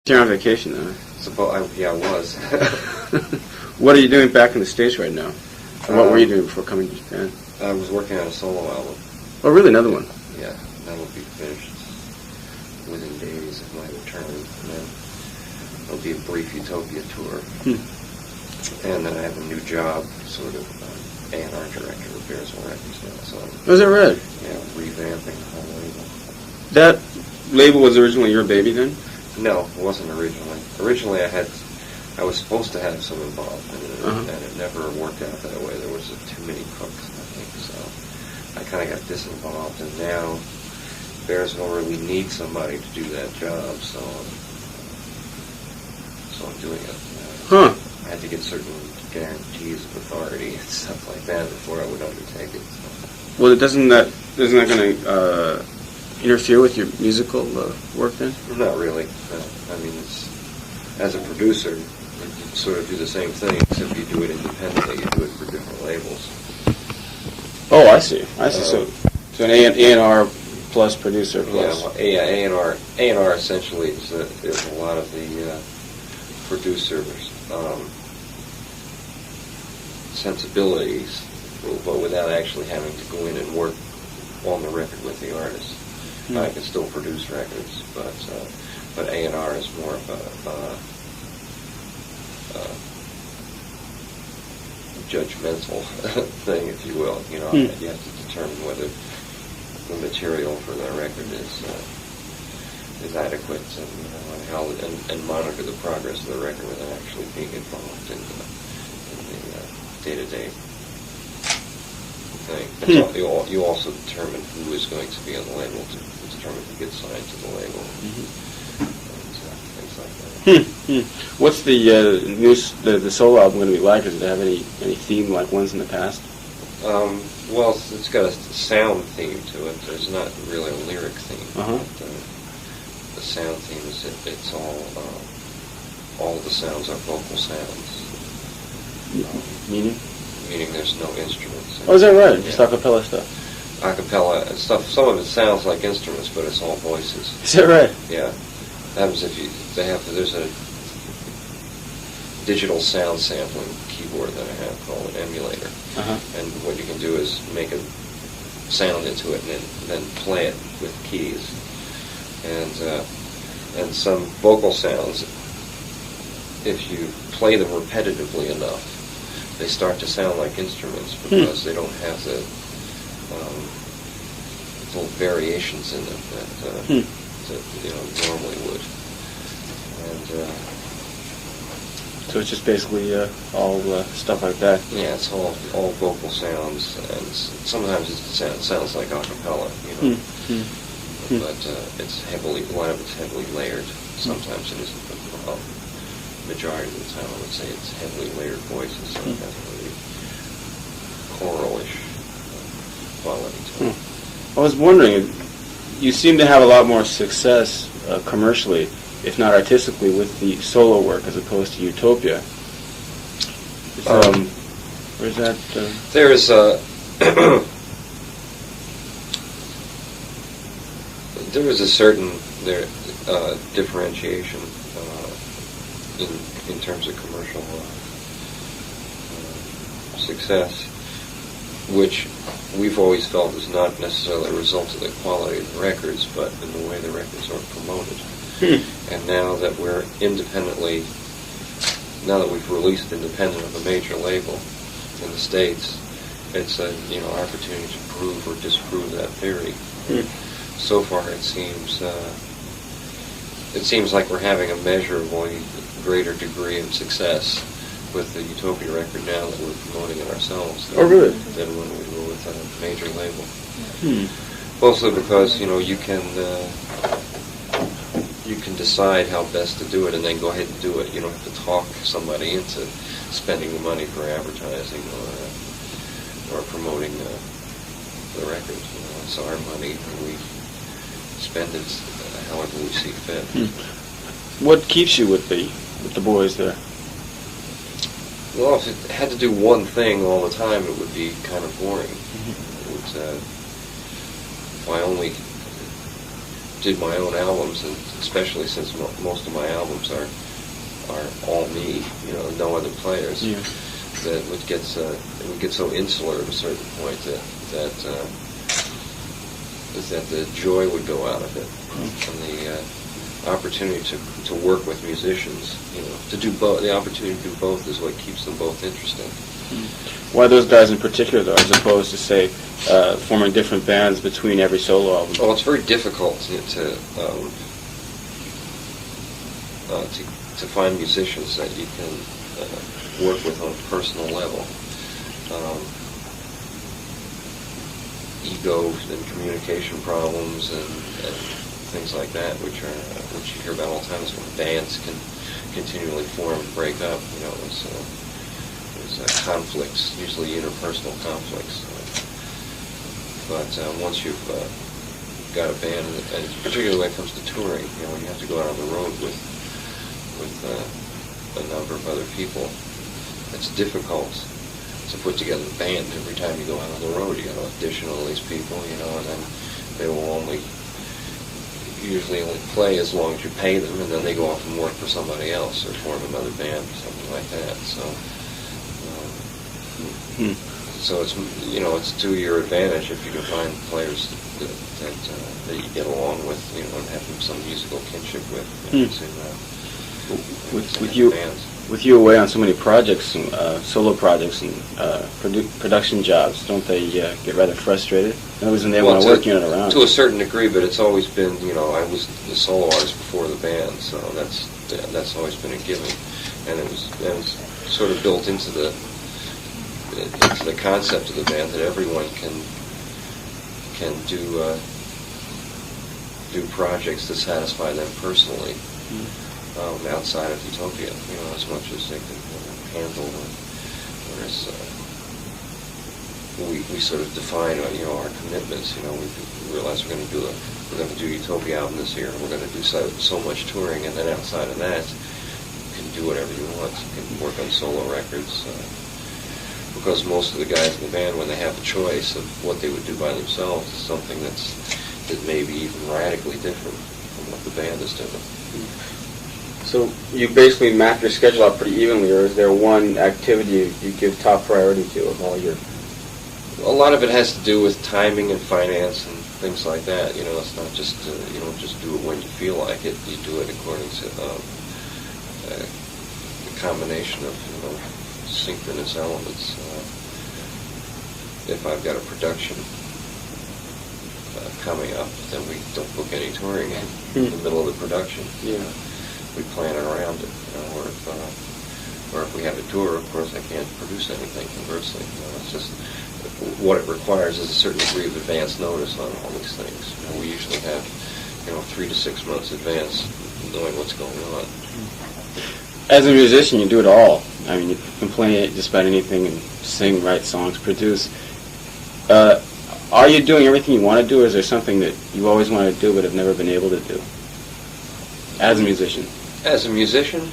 You're on vacation, though. Yeah, I was. What are you doing back in the States right now? And what were you doing before coming to Japan? I was working on a solo album. Oh, really? Another one? Yeah, that'll be finished within days of my return. And then there'll be a brief Utopia tour. And then I have a new job, sort of A&R director of BEARSVILLE Records now. So Was that right? Yeah, revamping the whole label. That label was originally your baby then? No, it wasn't originally. Originally I was supposed to have some involvement in it, and it never worked out that way. There was too many cooks, I think, so I kind of got disinvolved, and now BEARSVILLE really needs somebody to do that job, so I'm doing it. I had to get certain guarantees of authority and stuff like that before I would undertake it. So. Well, isn't that going to interfere with your musical work then? Not really. No. I mean, as a producer, you sort of do the same thing, except you do it independently. You do it for different labels. Oh, I see. So an A&R plus producer plus. Yeah, well, A&R essentially is a lot of the producers' sensibilities, but without actually having to go in and work on the record with the artist. I can still produce records, but A&R is more of a judgmental thing, if you will. You know, you have to determine whether the material for the record is adequate, and monitor the progress of the record without actually being involved in the day-to-day thing. You also determine who is going to be on the label, to determine who gets signed to the label, and things like that. What's the solo album going to be like? Does it have any theme like ones in the past? Well, it's got a sound theme to it. There's not really a lyric theme. The sound theme is it's all of the sounds are vocal sounds. Meaning? Meaning there's no instruments. Oh, is that right? Just a cappella stuff? A cappella stuff. Some of it sounds like instruments, but it's all voices. Is that right? Yeah. That happens there's a digital sound sampling keyboard that I have called an emulator. And what you can do is make a sound into it and then play it with keys. And some vocal sounds, if you play them repetitively enough, they start to sound like instruments because they don't have the little variations in them that normally would. And so it's just basically all stuff like that. Yeah, it's all vocal sounds, and sometimes it sounds like a cappella, but it's a lot of it's heavily layered. Sometimes it isn't. Majority of the time, I would say it's heavily layered voices, so it has a really choral-ish quality to it. I was wondering, you seem to have a lot more success commercially, if not artistically, with the solo work as opposed to Utopia. Where's that? There is there is a certain differentiation in terms of commercial success, which we've always felt is not necessarily a result of the quality of the records, but in the way the records are promoted. And now that we're now that we've released independent of a major label in the States, it's an opportunity to prove or disprove that theory. So far, it seems like we're having a measurably greater degree of success with the Utopia record now that we're promoting it ourselves than when we were with a major label. Mostly because you can decide how best to do it and then go ahead and do it. You don't have to talk somebody into spending the money for advertising or promoting the record. It's our money, and we spend it however we see fit. What keeps you with the boys there? Well, if it had to do one thing all the time, it would be kind of boring. If I only did my own albums, and especially since most of my albums are all me, no other players, that it would get so insular at a certain point that the joy would go out of it, and the opportunity to work with musicians, to do both. The opportunity to do both is what keeps them both interesting. Why those guys in particular, though, as opposed to, say, forming different bands between every solo album? Well, it's very difficult to find musicians that you can work with on a personal level. Ego and communication problems and things like that, which you hear about all the time, is when bands can continually form and break up. There's conflicts, usually interpersonal conflicts. But once you've got a band, and particularly when it comes to touring, when you have to go out on the road with a number of other people, it's difficult to put together a band. Every time you go out on the road, you got to audition all these people, and then they will usually only play as long as you pay them, and then they go off and work for somebody else or form another band or something like that. So it's it's to your advantage if you can find players that you get along with, and have some musical kinship with. With you away on so many projects, solo projects and production jobs, don't they get rather frustrated? No reason they want to work unit around. To a certain degree, but it's always been, I was the solo artist before the band, so that's always been a given, and it was sort of built into the concept of the band that everyone can do projects that satisfy them personally. Outside of Utopia, as much as they can handle. Whereas we sort of define, our commitments. We realize we're going to do Utopia album this year. We're going to do so much touring, and then outside of that, you can do whatever you want. You can work on solo records. Because most of the guys in the band, when they have a choice of what they would do by themselves, is something that may be even radically different from what the band is doing. So you basically map your schedule out pretty evenly, or is there one activity you give top priority to of all your... A lot of it has to do with timing and finance and things like that. It's not just, you don't just do it when you feel like it. You do it according to a combination of, synchronous elements. If I've got a production coming up, then we don't book any touring in the middle of the production. We plan around it, or if we have a tour, of course, I can't produce anything. Conversely, it's just what it requires is a certain degree of advance notice on all these things. We usually have, 3 to 6 months advance, knowing what's going on. As a musician, you do it all. I mean, you can play just about anything and sing, write songs, produce. Are you doing everything you want to do, or is there something that you always wanted to do but have never been able to do as a musician? As a musician,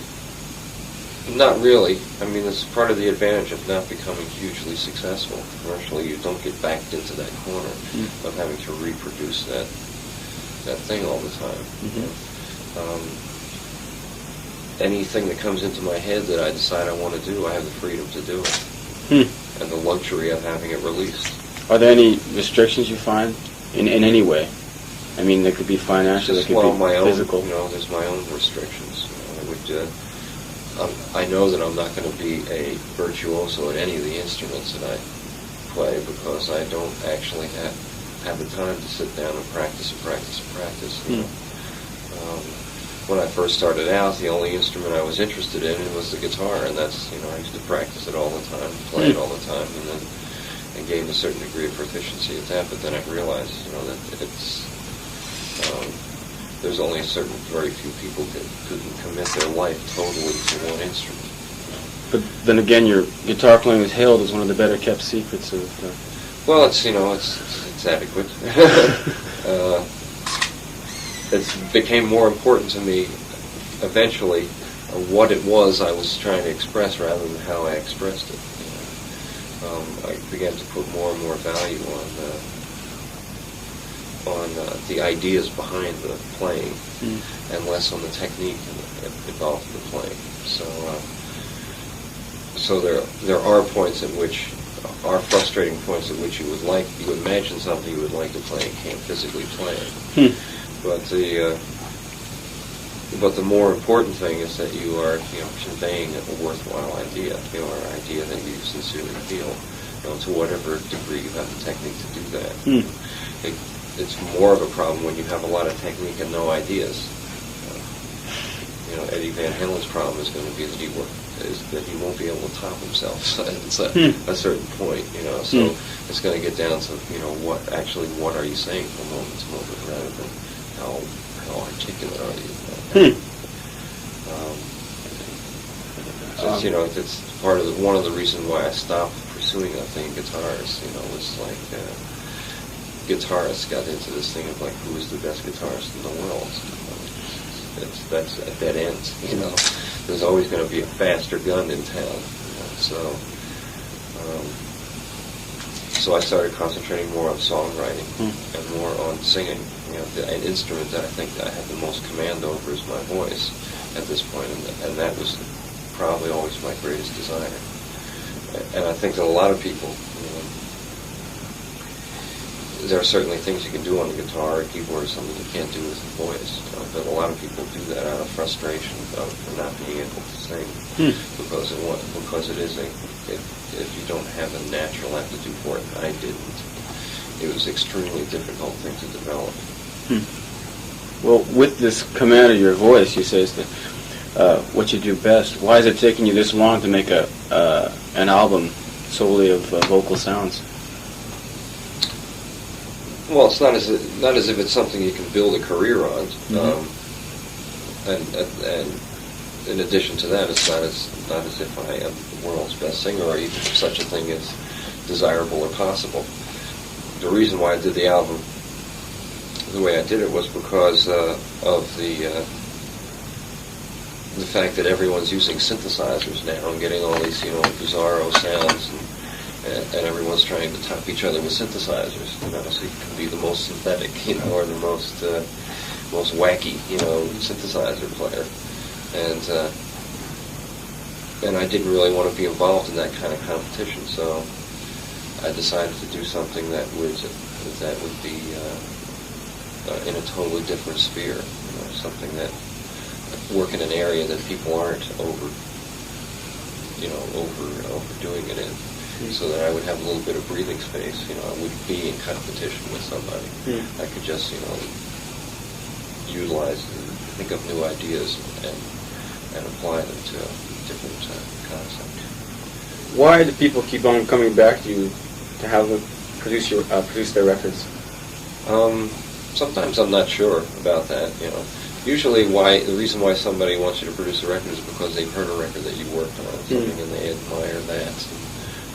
not really. I mean, it's part of the advantage of not becoming hugely successful commercially. You don't get backed into that corner of having to reproduce that thing all the time. Anything that comes into my head that I decide I want to do, I have the freedom to do it, and the luxury of having it released. Are there any restrictions you find in any way? I mean, there could be financial, there could be physical. There's my own restrictions. I know that I'm not going to be a virtuoso at any of the instruments that I play because I don't actually have the time to sit down and practice. When I first started out, the only instrument I was interested in was the guitar, and that's, I used to practice it all the time, play it all the time, and gained a certain degree of proficiency at that. But then I realized, that it's there's only very few people who can commit their life totally to one instrument. But then again, your guitar playing is hailed as one of the better kept secrets of. Well, it's adequate. It became more important to me eventually what it was I was trying to express rather than how I expressed it. I began to put more and more value on the ideas behind the playing, and less on the technique involved in the playing. So there are points at which are frustrating points at which you imagine something you would like to play and can't physically play it. But the more important thing is that you are conveying a worthwhile idea, or an idea that you sincerely feel, to whatever degree you have the technique to do that. It's more of a problem when you have a lot of technique and no ideas. Eddie Van Halen's problem is going to be that he won't be able to top himself at a certain point. So it's going to get down to what are you saying from moment to moment, rather than how articulate are you. It's part of one of the reasons why I stopped pursuing that thing in guitars. Was like guitarists got into this thing of like, who is the best guitarist in the world? That's a dead end. There's always going to be a faster gun in town. So I started concentrating more on songwriting and more on singing. An instrument that I think that I have the most command over is my voice at this point, and that was probably always my greatest desire. And I think that a lot of people, there are certainly things you can do on the guitar or keyboard or something you can't do with the voice, but a lot of people do that out of frustration for not being able to sing, because it is if you don't have a natural aptitude for it, and I didn't, it was an extremely difficult thing to develop. Well, with this command of your voice, you say is what you do best. Why is it taking you this long to make an album solely of vocal sounds? Well, it's not as if it's something you can build a career on. And in addition to that, it's not as if I am the world's best singer, or even such a thing as desirable or possible. The reason why I did the album the way I did it was because of the fact that everyone's using synthesizers now and getting all these bizarro sounds, and everyone's trying to top each other with synthesizers. So you can be the most synthetic, or the most wacky, synthesizer player, and I didn't really want to be involved in that kind of competition. So I decided to do something that would be in a totally different sphere, something that work in an area that people aren't overdoing it in, so that I would have a little bit of breathing space. I wouldn't be in competition with somebody. I could just utilize and think of new ideas and apply them to a different concept. Why do people keep on coming back to you to have them produce their records? Sometimes I'm not sure about that. Usually, the reason why somebody wants you to produce a record is because they've heard a record that you worked on, something, and they admire that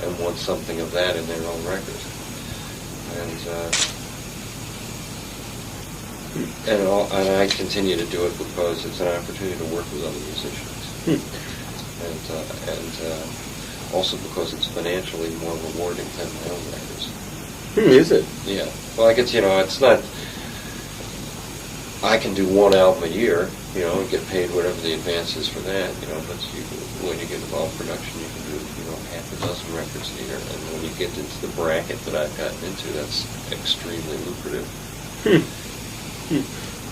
and want something of that in their own record. And I continue to do it because it's an opportunity to work with other musicians, and also because it's financially more rewarding than my own records. Is it? Yeah. Well, it's not. I can do one album a year, and get paid whatever the advance is for that, but when you get involved in production, you can do, half a dozen records a year, and when you get into the bracket that I've gotten into, that's extremely lucrative.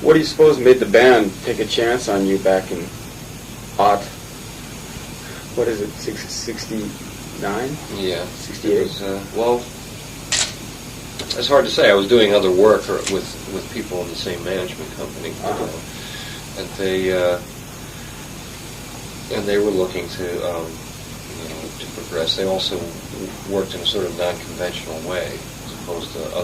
What do you suppose made the band take a chance on you back in what is it, 69? Yeah. 68? It's hard to say. I was doing other work with people in the same management company, and they were looking to progress. They also worked in a sort of non-conventional way, as opposed to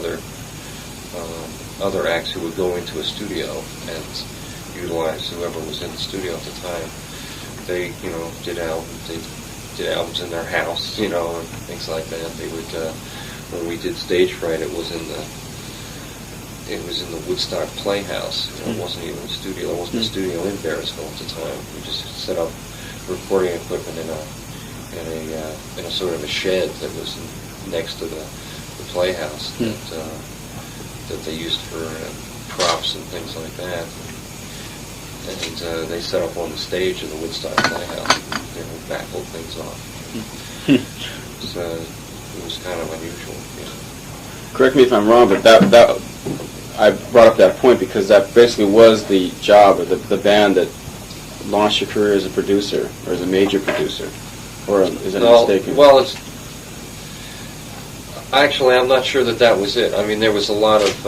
other acts who would go into a studio and utilize whoever was in the studio at the time. They did albums in their house, and things like that. They would. When we did Stage Fright, it was in the Woodstock Playhouse. It wasn't even a studio. There wasn't a studio in Bearsville at the time. We just set up recording equipment in a sort of a shed that was next to the Playhouse that they used for props and things like that. And they set up on the stage of the Woodstock Playhouse and they baffled things off. So it was kind of unusual. Correct me if I'm wrong, but that I brought up that point because that basically was the job or the band that launched your career as a producer or as a major producer. Or is that mistaken? Well, it's actually, I'm not sure that was it. I mean, there was a lot of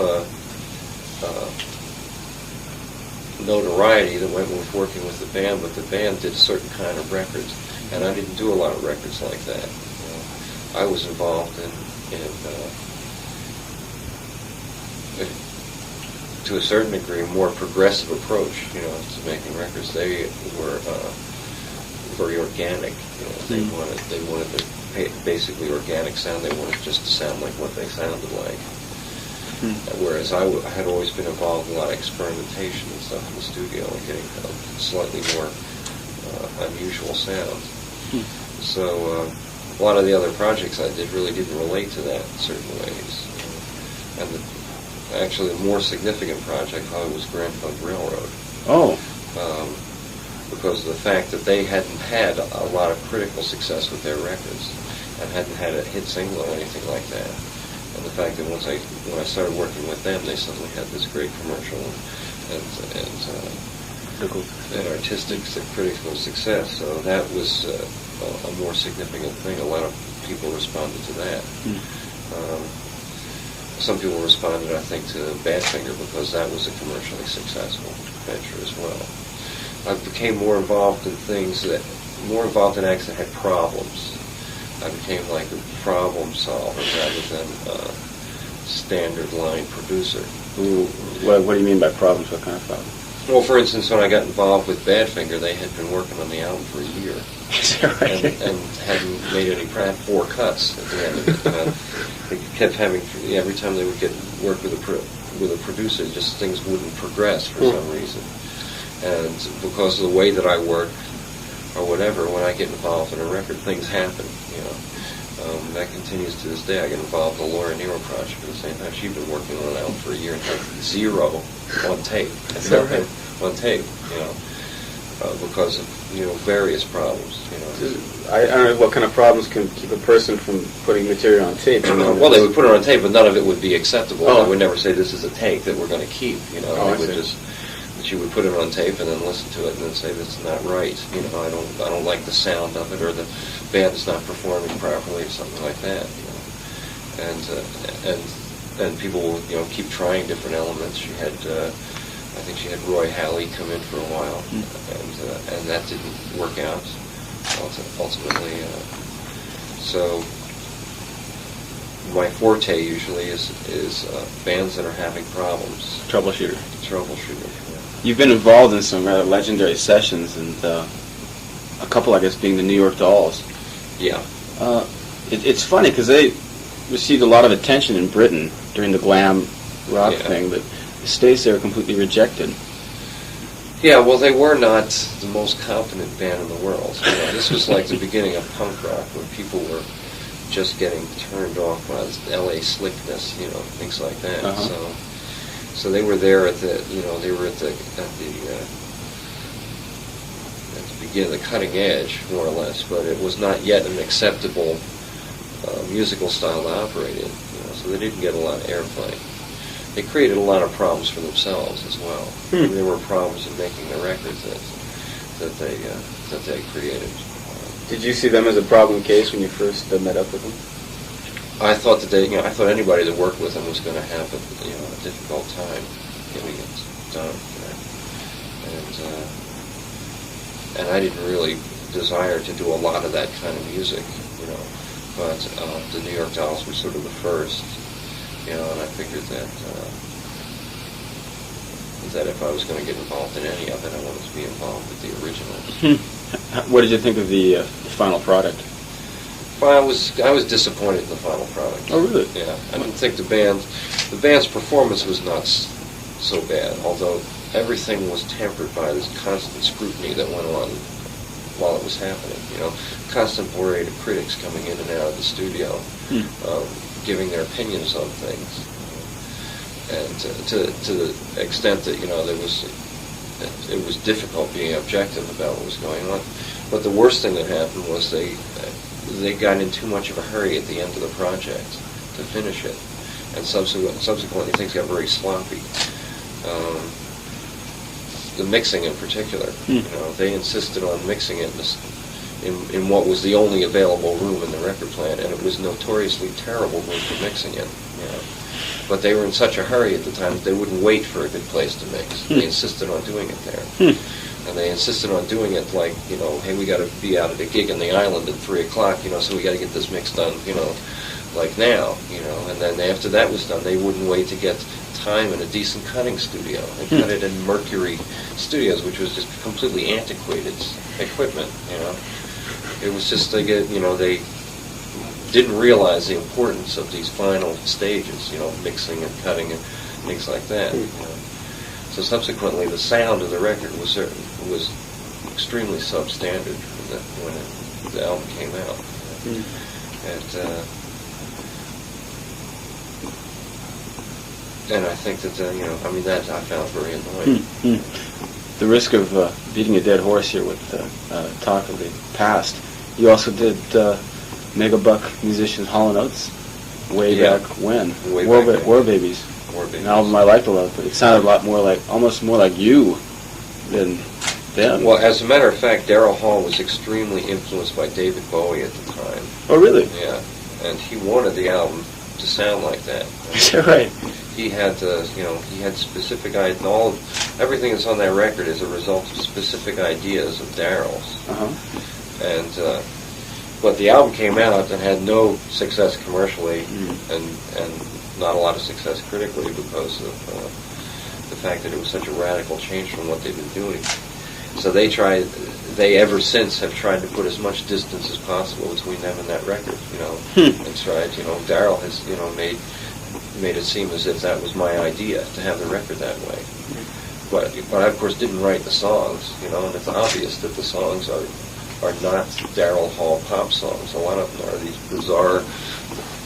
notoriety that went with working with the band, but the band did certain kind of records, and I didn't do a lot of records like that. I was involved in to a certain degree, more progressive approach, to making records. They were very organic. They wanted the basically organic sound. They wanted just to sound like what they sounded like. Whereas I had always been involved in a lot of experimentation and stuff in the studio and getting a slightly more unusual sound. So a lot of the other projects I did really didn't relate to that in certain ways. And actually, the more significant project probably was Grand Funk Railroad. Oh. Because of the fact that they hadn't had a lot of critical success with their records and hadn't had a hit single or anything like that. And the fact that when I started working with them, they suddenly had this great commercial and artistic critical success. So that was a more significant thing. A lot of people responded to that. Some people responded, I think, to Badfinger because that was a commercially successful venture as well. I became more involved in acts that had problems. I became like a problem solver rather than a standard line producer. What do you mean by problems? What kind of problems? Well, for instance, when I got involved with Badfinger, they had been working on the album for a year. Is that right? And hadn't made any 4 cuts at the end of it. They kept having, every time they would get work with a producer, just things wouldn't progress for some reason. And because of the way that I work, or whatever, when I get involved in a record, things happen, that continues to this day. I get involved in the Laura Nero project at the same time. She'd been working on an album for a year and had 0 on tape. Nothing on tape, because of, various problems, I don't know what kind of problems can keep a person from putting material on tape. Well, they would put it on tape, but none of it would be acceptable. I would never say this is a take that we're going to keep, They would just... She would put it on tape and then listen to it and then say that's not right. I don't like the sound of it, or the band is not performing properly, or something like that. And people will keep trying different elements. She had I think she had Roy Halley come in for a while, and that didn't work out ultimately. So my forte usually is bands that are having problems. Troubleshooter. Yeah. You've been involved in some rather legendary sessions, and a couple, I guess, being the New York Dolls. Yeah. It's funny because they received a lot of attention in Britain during the glam rock thing, but the States they were completely rejected. Yeah, well, they were not the most competent band in the world. This was like the beginning of punk rock, when people were just getting turned off by this L.A. slickness, things like that. Uh-huh. So they were there at the beginning, the cutting edge, more or less, but it was not yet an acceptable musical style to operate in. So they didn't get a lot of airplay. They created a lot of problems for themselves as well. There were problems in making the records that they created. Did you see them as a problem case when you first met up with them? I thought that I thought anybody that worked with them was going to have a difficult time getting it done. And I didn't really desire to do a lot of that kind of music, But the New York Dolls were sort of the first, and I figured that if I was going to get involved in any of it, I wanted to be involved with the originals. What did you think of the final product? Well, I was disappointed in the final product. Oh, really? Yeah, I didn't think the band's performance was not so bad, although everything was tempered by this constant scrutiny that went on while it was happening. Constant parade of critics coming in and out of the studio, giving their opinions on things, and to the extent that it was difficult being objective about what was going on. But the worst thing that happened was they got in too much of a hurry at the end of the project to finish it, and subsequently things got very sloppy. The mixing in particular, they insisted on mixing it in what was the only available room in the record plant, and it was notoriously terrible room for mixing in. But they were in such a hurry at the time that they wouldn't wait for a good place to mix. They insisted on doing it there. And they insisted on doing it like, hey, we got to be out at a gig in the island at 3 o'clock, so we got to get this mix done, like now, And then after that was done, they wouldn't wait to get time in a decent cutting studio. They cut it in Mercury Studios, which was just completely antiquated equipment, It was just, they didn't realize the importance of these final stages, mixing and cutting and things like that. So subsequently, the sound of the record was extremely substandard when the album came out. And I think that that I found very annoying. The risk of beating a dead horse here with talk of the past. You also did Megabuck musicians Hall & Oates way back when. War Babies. An album I liked a lot, but it sounded a lot more like, almost more like you than them. Well, as a matter of fact, Daryl Hall was extremely influenced by David Bowie at the time. Oh, really? Yeah, and he wanted the album to sound like that. Is that right? He had, he had specific ideas. Everything that's on that record is a result of specific ideas of Daryl's. And but the album came out and had no success commercially, and not a lot of success critically because of the fact that it was such a radical change from what they've been doing. So they ever since have tried to put as much distance as possible between them and that record, and tried, Daryl has, made it seem as if that was my idea, to have the record that way. But I, of course, didn't write the songs, and it's obvious that the songs are not Daryl Hall pop songs. A lot of them are these bizarre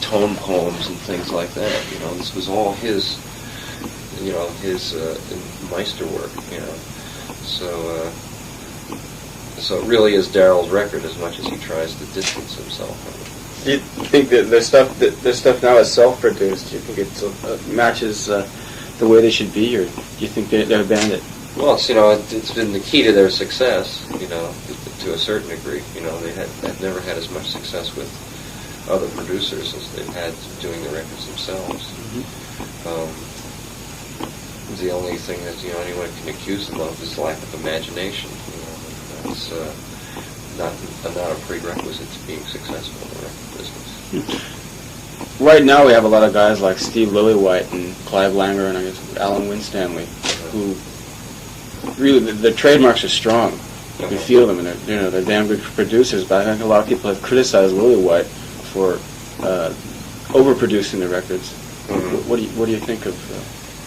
tone poems and things like that. This was all his Meisterwork. So it really is Daryl's record as much as he tries to distance himself from it. Do you think that the stuff now is self-produced? Do you think it matches the way they should be, or do you think they're a bandit? Well, it's been the key to their success. To a certain degree. They had never had as much success with other producers as they've had doing the records themselves. The only thing that anyone can accuse them of is lack of imagination. That's not a prerequisite to being successful in the record business. Right now, we have a lot of guys like Steve Lillywhite and Clive Langer and I guess Alan Winstanley, who really the trademarks are strong. You can feel them, and they're damn good producers. But I think a lot of people have criticized Lillywhite for overproducing the records. What do you think of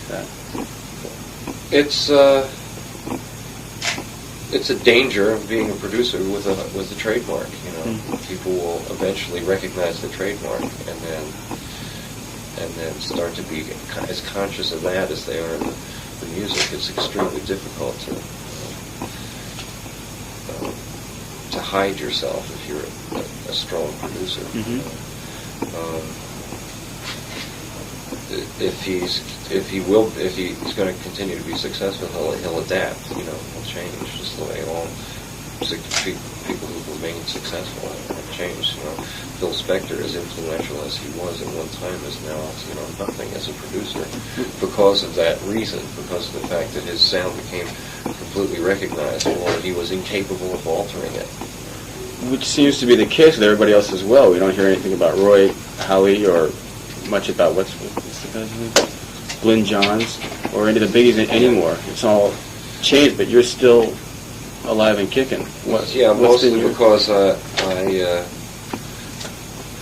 that? It's a danger of being a producer with a trademark. People will eventually recognize the trademark, and then start to be as conscious of that as they are of the music. It's extremely difficult to hide yourself if you're a strong producer. If he's going to continue to be successful, he'll adapt. He'll change, just the way all people who remain successful have changed. Phil Spector, as influential as he was at one time, is now nothing as a producer because of that reason, because of the fact that his sound became completely recognizable and he was incapable of altering it. Which seems to be the case with everybody else as well. We don't hear anything about Roy Howie or much about what's the guy's name? Glyn Johns or any of the biggies anymore. It's all changed, but you're still alive and kicking. Mostly because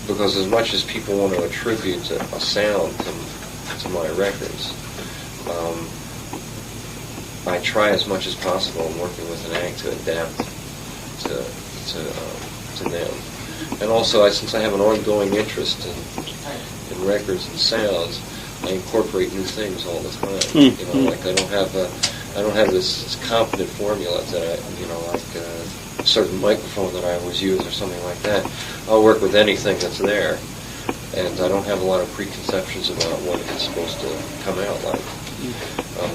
because as much as people want to attribute a sound to my records, I try as much as possible in working with an act to adapt to them. And also, since I have an ongoing interest in records and sounds, I incorporate new things all the time. You know, like I don't have this competent formula that like a certain microphone that I always use or something like that. I'll work with anything that's there, and I don't have a lot of preconceptions about what it's supposed to come out like.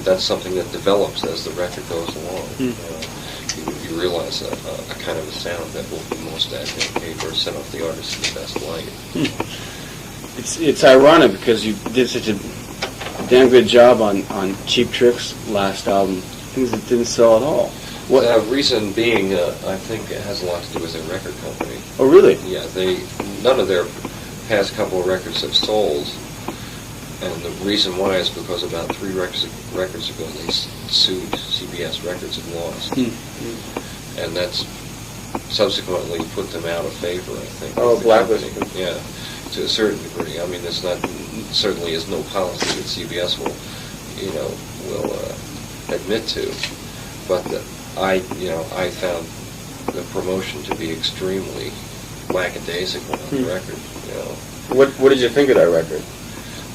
That's something that develops as the record goes along. You realize a kind of a sound that will be most advantageous or set off the artist in the best light. It's ironic because you did such a damn good job on Cheap Trick's last album, things that didn't sell at all. What? The reason being, I think it has a lot to do with their record company. Oh, really? Yeah, none of their past couple of records have sold, and the reason why is because about 3 records ago they sued CBS Records and lost, and that's subsequently put them out of favor, I think. Oh, blacklisted. Yeah, to a certain degree. I mean, there's not certainly is no policy that CBS will admit to, but I found the promotion to be extremely lackadaisical on the record. You know. What did you think of that record?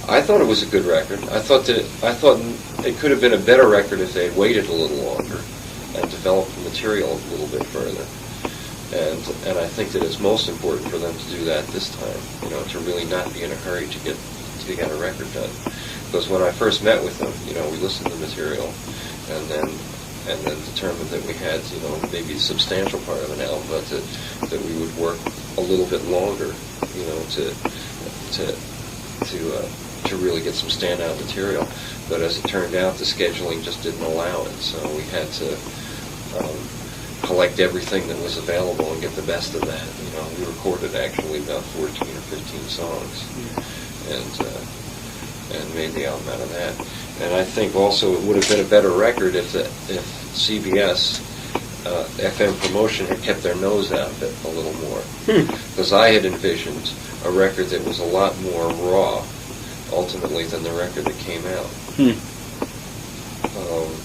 I thought it was a good record. I thought it could have been a better record if they had waited a little longer and developed the material a little bit further. And I think that it's most important for them to do that this time. You know, to really not be in a hurry to get a record done. Because when I first met with them, we listened to the material, and then determined that we had, maybe a substantial part of an album, but that we would work a little bit longer, to really get some standout material. But as it turned out, the scheduling just didn't allow it, so we had to collect everything that was available and get the best of that. We recorded actually about 14 or 15 songs, and made the album out of that. And I think also it would have been a better record if CBS FM promotion had kept their nose out of it a little more. Because I had envisioned a record that was a lot more raw, ultimately, than the record that came out.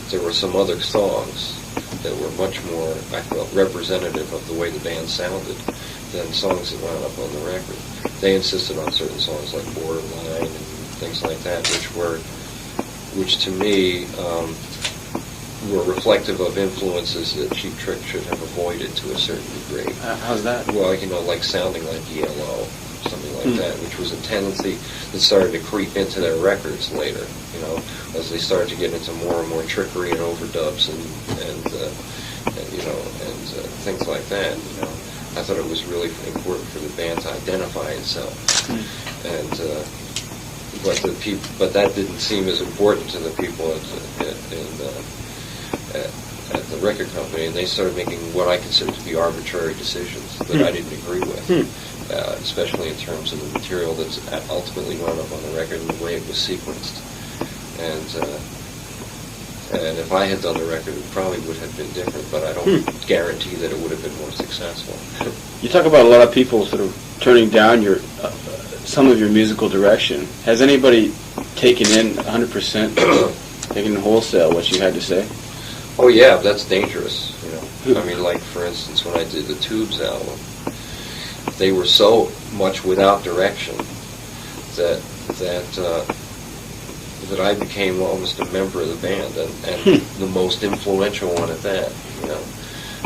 There were some other songs that were much more, I felt, representative of the way the band sounded than songs that wound up on the record. They insisted on certain songs like Borderline and things like that, which to me were reflective of influences that Cheap Trick should have avoided to a certain degree. How's that? Well, like sounding like ELO, something like that, which was a tendency that started to creep into their records later, as they started to get into more and more trickery and overdubs and things like that. I thought it was really important for the band to identify itself, but that didn't seem as important to the people at the record company, and they started making what I consider to be arbitrary decisions that I didn't agree with, especially in terms of the material that's ultimately wound up on the record and the way it was sequenced. And if I had done the record, it probably would have been different, but I don't guarantee that it would have been more successful. You talk about a lot of people sort of turning down some of your musical direction. Has anybody taken in 100%, taken in wholesale what you had to say? Oh yeah, that's dangerous. I mean, like for instance, when I did the Tubes album, they were so much without direction that I became almost a member of the band, and the most influential one at that.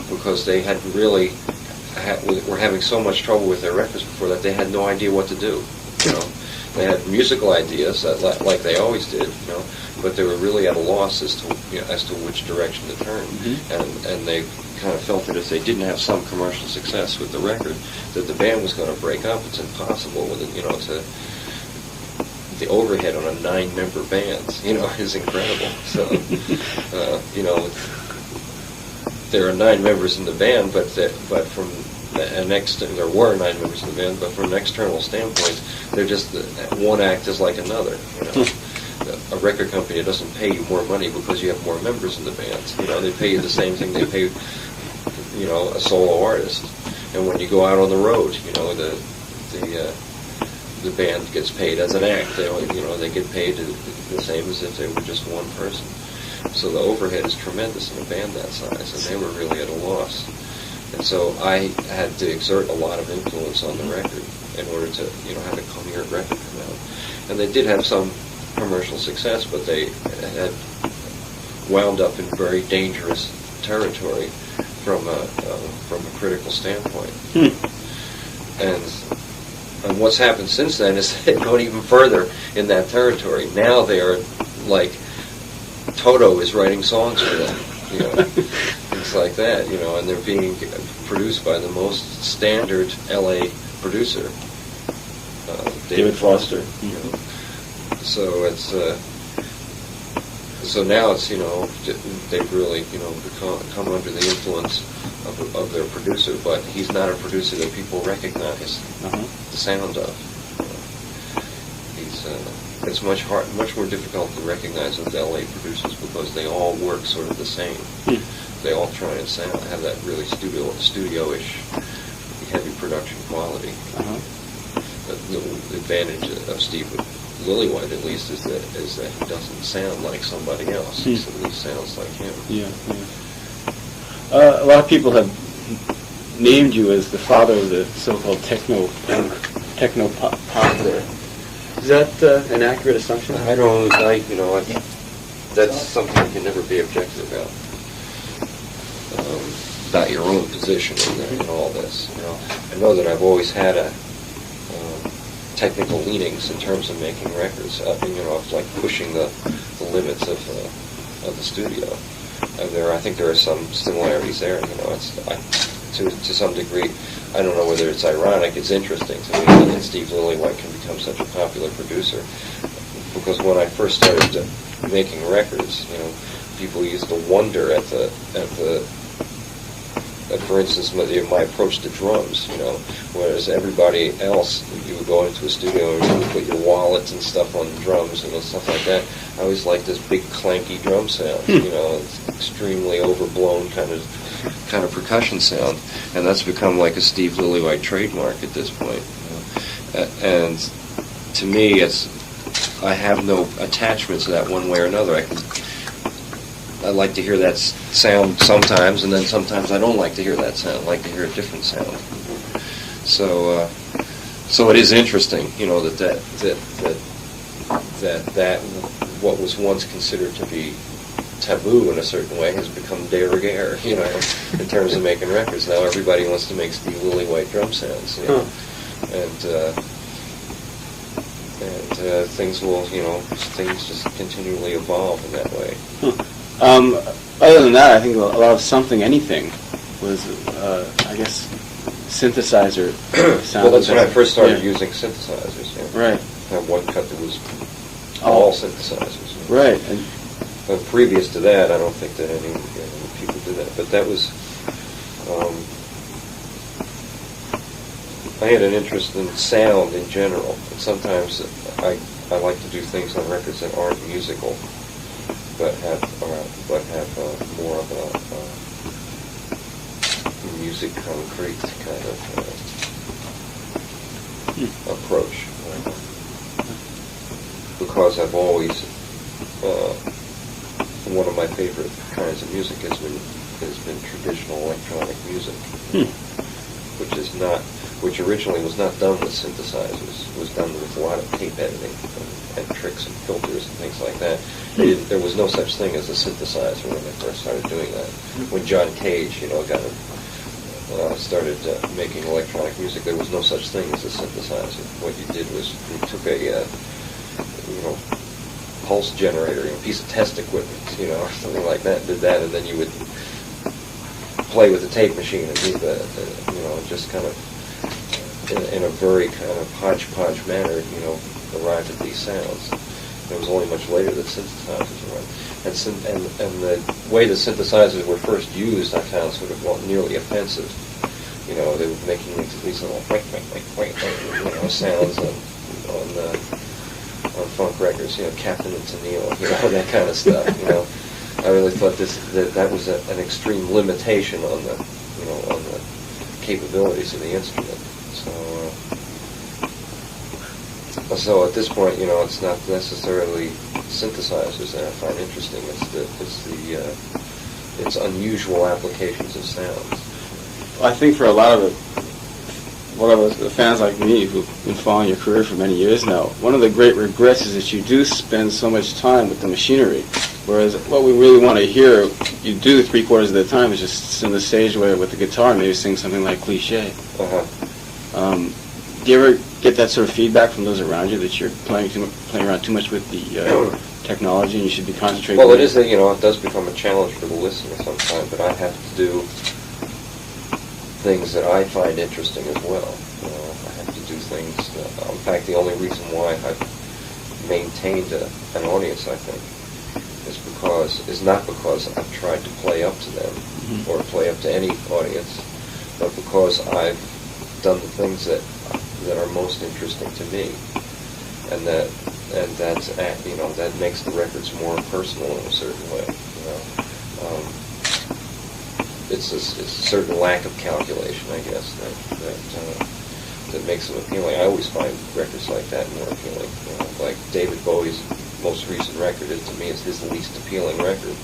Because they had really were having so much trouble with their records before that they had no idea what to do. They had musical ideas like they always did, but they were really at a loss as to which direction to turn. And they kind of felt that if they didn't have some commercial success with the record, that the band was going to break up. It's impossible with it, the overhead on a 9-member band, is incredible. So, there are 9 members in the band, but from there were 9 members in the band, but from an external standpoint, they're just one act is like another. A record company doesn't pay you more money because you have more members in the band. They pay you the same thing they pay, a solo artist. And when you go out on the road, the band gets paid as an act. They get paid the same as if they were just one person. So the overhead is tremendous in a band that size, and they were really at a loss. And so I had to exert a lot of influence on the record in order to, have a coherent record come out. And they did have some commercial success, but they had wound up in very dangerous territory from a critical standpoint. And what's happened since then is they've gone even further in that territory. Now they are like Toto is writing songs for them, you know, things like that, you know, and they're being produced by the most standard L.A. producer, David Foster. You know. So it's so now it's, you know, they've really, you know, come under the influence of their producer, but he's not a producer that people recognize the sound of. It's much more difficult to recognize those LA producers because they all work sort of the same. They all try and have that really studio-ish, heavy production quality. The advantage of Steve Lillywhite, at least, is that he doesn't sound like somebody else. He simply sounds like him. A lot of people have named you as the father of the so-called techno-pop there. Is that an accurate assumption? I don't, you know, that's something you can never be objective about your own position in all this. You know, I know that I've always had a technical leanings in terms of making records. You know, like pushing the limits of the studio. I think there are some similarities there. You know, to some degree, I don't know whether it's ironic. It's interesting to me that Steve Lillywhite can become such a popular producer, because when I first started making records, you know, people used to wonder at for instance, my approach to drums. You know, whereas everybody else, you would go into a studio and you would put your wallets and stuff on the drums and stuff like that. I always liked this big clanky drum sound. You know, it's extremely overblown kind of percussion sound, and that's become like a Steve Lillywhite trademark at this point. You know? And to me, I have no attachment to that one way or another. I like to hear that sound sometimes, and then sometimes I don't like to hear that sound. I like to hear a different sound. So it is interesting, you know, that what was once considered to be taboo in a certain way has become de rigueur, you know, in terms of making records. Now everybody wants to make Steve Lillywhite drum sounds, you know, and things just continually evolve in that way. Other than that, I think a lot of Something Anything was, I guess, synthesizer sound. Well, that's when I first started using synthesizers. Yeah. Right. I had one cut that was all synthesizers. You know. Right. But previous to that, I don't think that any people did that. But that was, I had an interest in sound in general. And sometimes I like to do things on records that aren't musical, but have more of a music concrete kind of approach. Because I've always one of my favorite kinds of music has been traditional electronic music, which originally was not done with synthesizers. It was done with a lot of tape editing and tricks and filters and things like that. There was no such thing as a synthesizer when they first started doing that. When John Cage, you know, started making electronic music, there was no such thing as a synthesizer. What you did was you took a pulse generator, a piece of test equipment, you know, or something like that, did that, and then you would play with the tape machine and do just kind of in a very kind of hodgepodge manner, you know, arrive at these sounds. It was only much later that synthesizers were around. And the way the synthesizers were first used, I found sort of nearly offensive. You know, they were making these little sounds on funk records, you know, Captain and Tennille, you know, that kind of stuff. You know, I really thought that was an extreme limitation on the capabilities of the instrument. So at this point, you know, it's not necessarily synthesizers that I find interesting. It's unusual applications of sounds. Well, I think for a lot of well, the fans like me who've been following your career for many years now, one of the great regrets is that you do spend so much time with the machinery, whereas what we really want to hear, you do 3/4 of the time is just sit on the stage with the guitar and maybe sing something like Cliché. Do you ever get that sort of feedback from those around you that you're playing around too much with the technology and you should be concentrating? Well, it is that, it does become a challenge for the listener sometimes, but I have to do things that I find interesting as well. I have to do things that, in fact, the only reason why I've maintained an audience, I think, is not because I've tried to play up to them or play up to any audience, but because I've done the things that are most interesting to me, and that's that makes the records more personal in a certain way. It's a certain lack of calculation, I guess, that makes them appealing. I always find records like that more appealing. Like David Bowie's most recent record, to me, is his least appealing record.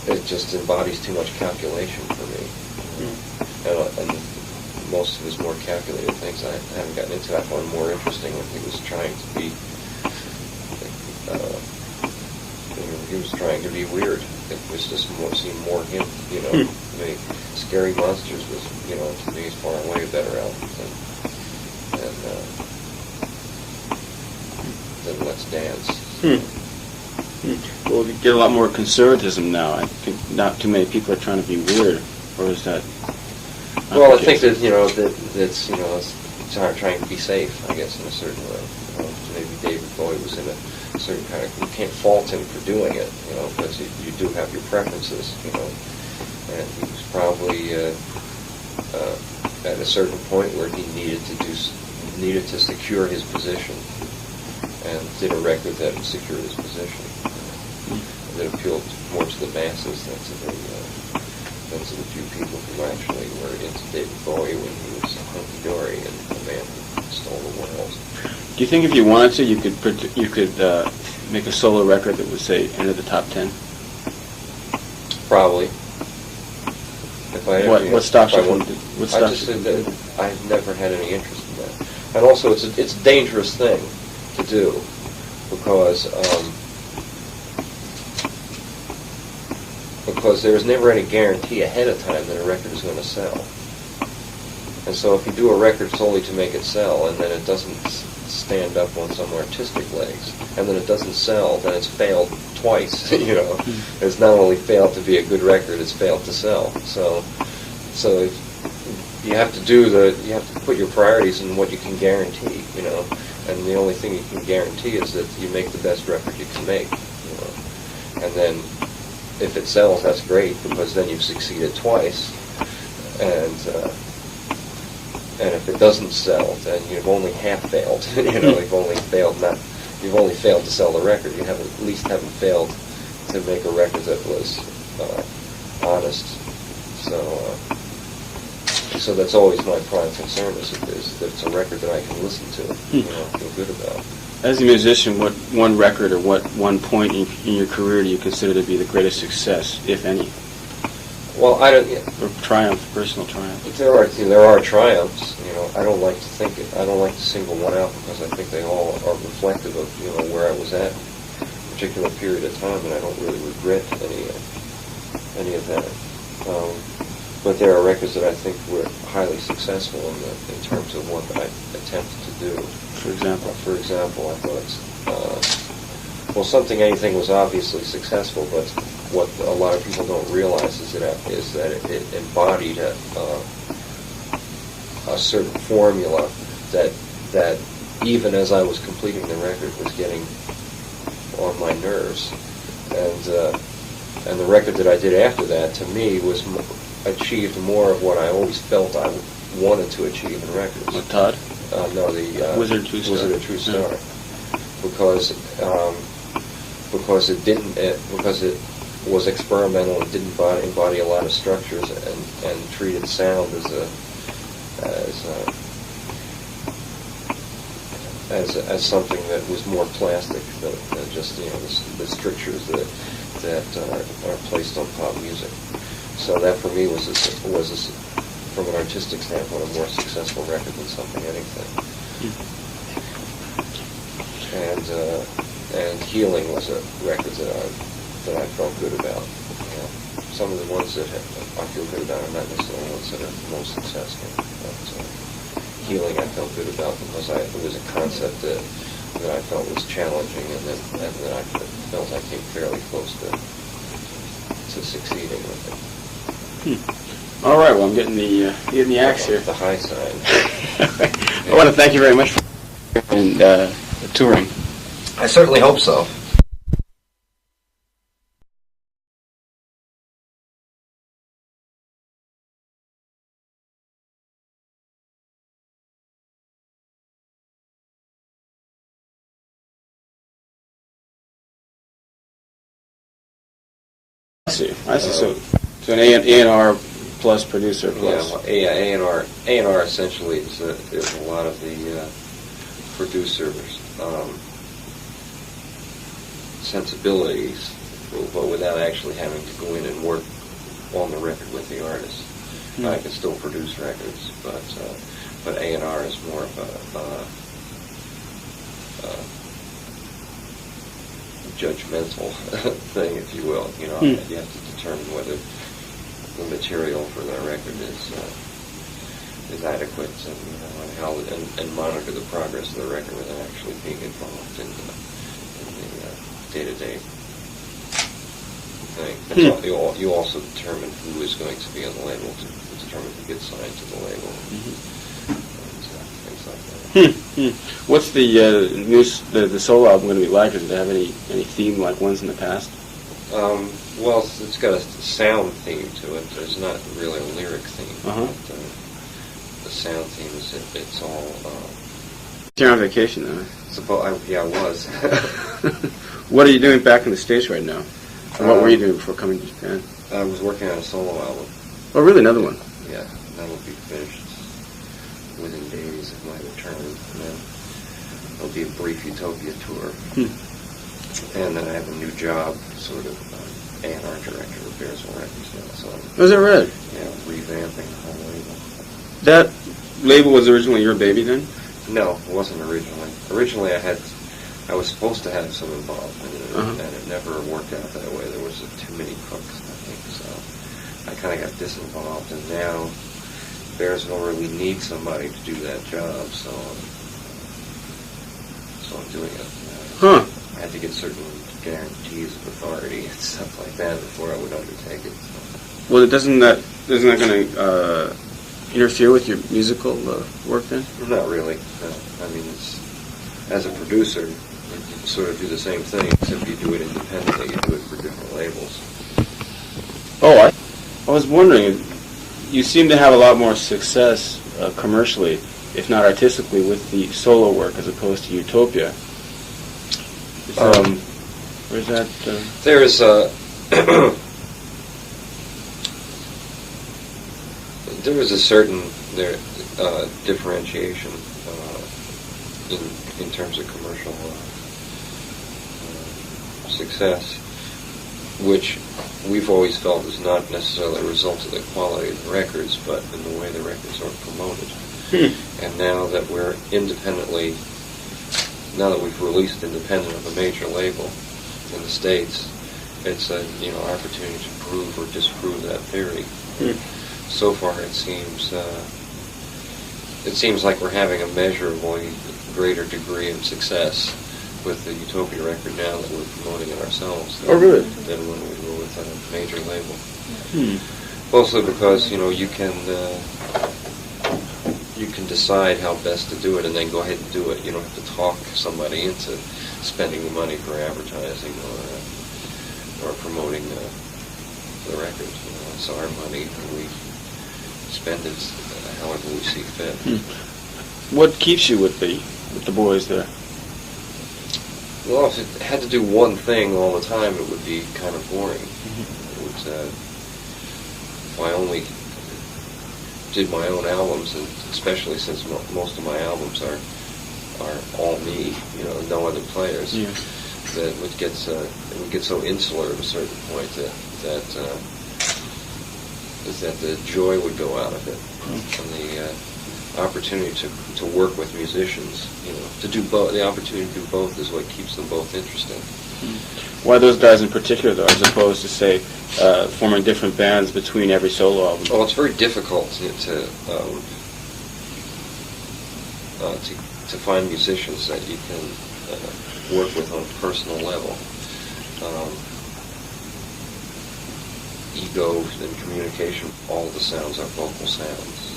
It just embodies too much calculation for me. And most of his more calculated things I haven't gotten into. I found more interesting when he was trying to be weird. It was just seemed more him, Scary Monsters was, to me, far and away a better album than Let's Dance. Well, you get a lot more conservatism now. I think not too many people are trying to be weird, or is that? Well, I think that that's it's trying to be safe, I guess, in a certain way. Maybe David Bowie was in a certain kind of. You can't fault him for doing it, because you do have your preferences, and he was probably at a certain point where he needed to secure his position, and did a record that secured his position. That appealed more to the masses than to the few people who actually were into David Bowie when he was hunky-dory and a man who stole the world. Do you think if you wanted to, you could make a solo record that would, say, enter the top 10? Probably. What stops you from? I just think that I've never had any interest in that. And also, it's a dangerous thing to do because there is never any guarantee ahead of time that a record is going to sell. And so if you do a record solely to make it sell, and then it doesn't stand up on some artistic legs, and then it doesn't sell, then it's failed twice. It's not only failed to be a good record, it's failed to sell. So if you have to put your priorities in what you can guarantee, and the only thing you can guarantee is that you make the best record you can make, and then if it sells, that's great, because then you've succeeded twice, and if it doesn't sell, then you've only half failed. You've only failed to sell the record. You at least haven't failed to make a record that was honest. So that's always my prime concern, is that it's a record that I can listen to, feel good about. As a musician, what one record or what one point in your career do you consider to be the greatest success, if any? Well, I don't. Or triumph, personal triumph. There are triumphs. I don't like to think it. I don't like to single one out, because I think they all are reflective of where I was at a particular period of time, and I don't really regret any of that. But there are records that I think were highly successful in terms of what I attempted to do. For example, I thought, Something Anything was obviously successful, but what a lot of people don't realize is that it embodied a certain formula that even as I was completing the record was getting on my nerves, and the record that I did after that, to me, achieved more of what I always felt I wanted to achieve in records. What, Todd? No, the Wizard of True Star. Because it was experimental and didn't embody a lot of structures, and treated sound as something that was more plastic than just the strictures that are placed on pop music. So that for me was from an artistic standpoint, a more successful record than Something Anything. And Healing was a record that I felt good about. Some of the ones that I feel good about are not necessarily the ones that are most successful. But Healing I felt good about because it was a concept that I felt was challenging, and that I felt I came fairly close to succeeding with it. All right, well, I'm getting the axe here. The high side. I want to thank you very much for touring. I certainly hope so. I see. So an A&R plus producer plus. Yeah, A&R essentially is a lot of the producers' sensibilities, but without actually having to go in and work on the record with the artist. I can still produce records, but A&R is more of a judgmental thing, if you will. You have to determine whether the material for the record is adequate, and monitor the progress of the record without actually being involved in the day-to-day thing. You also determine who is going to be on the label, to determine who gets signed to the label, and things like that. What's the solo album going to be like? Does it have any theme like ones in the past? Well, it's got a sound theme to it. There's not really a lyric theme. But, the sound theme is it's all. You're on vacation, though. I was. What are you doing back in the States right now? Or what were you doing before coming to Japan? I was working on a solo album. Oh, really? Another one? Yeah, that will be finished within days of my return. And then there'll be a brief Utopia tour. And then I have a new job, sort of A&R director of BEARSVILLE Records now. So is that right? Yeah, revamping the whole label. That label was originally your baby then? No, it wasn't originally. Originally I was supposed to have some involvement in it, and it never worked out that way. There was too many cooks, I think, so I kind of got disinvolved, and now BEARSVILLE really needs somebody to do that job, so I'm doing it. I had to get certain guarantees of authority and stuff like that before I would undertake it. So. Well, isn't that going to interfere with your musical work then? Not really. No. I mean, as a producer, you sort of do the same thing, except you do it independently. You do it for different labels. Oh, I was wondering, you seem to have a lot more success commercially, if not artistically, with the solo work as opposed to Utopia. Where's that? There is there is a certain differentiation in terms of commercial success, which we've always felt is not necessarily a result of the quality of the records, but in the way the records are promoted. And now that we're now that we've released independent of a major label in the States, it's an opportunity to prove or disprove that theory. So far, it seems like we're having a measurably greater degree of success with the Utopia record now that we're promoting it ourselves than when we were with a major label. Mostly because you can decide how best to do it and then go ahead and do it. You don't have to talk somebody into spending the money for advertising or promoting the record. It's our money, and we spend it however we see fit. What keeps you with the boys there? Well, if it had to do one thing all the time, it would be kind of boring. If I only did my own albums, and especially since most of my albums are all me, no other players, that it would get so insular at a certain point that is that the joy would go out of it, and the opportunity to work with musicians, to do both. The opportunity to do both is what keeps them both interesting. Why those guys in particular, though, as opposed to, say, forming different bands between every solo album? Well, it's very difficult to find musicians that you can work with on a personal level. Ego and communication, all the sounds are vocal sounds.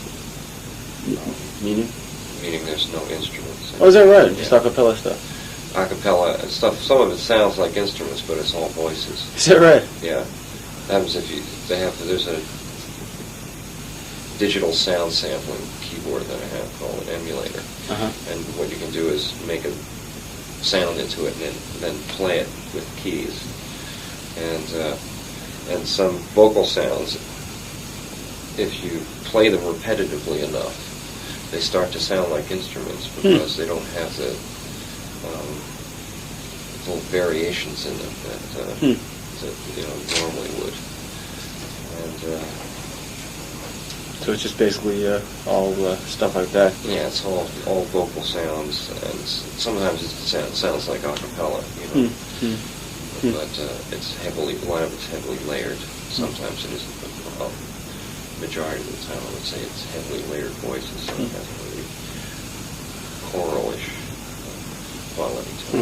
Meaning? Meaning there's no instruments. Oh, is that right? Just a cappella stuff? A cappella stuff, some of it sounds like instruments, but it's all voices. Is that right? Yeah. Happens if there's a digital sound sampling keyboard that I have called an emulator. And what you can do is make a sound into it and then play it with keys. And some vocal sounds, if you play them repetitively enough, they start to sound like instruments because they don't have the little variations in them that normally would. And so it's just basically all stuff like that. yeah, it's all vocal sounds, and sometimes it sounds like a cappella, but it's a lot of it's heavily layered. Sometimes it isn't, but majority of the time I would say it's heavily layered voices, so it has a really choral-ish quality to it.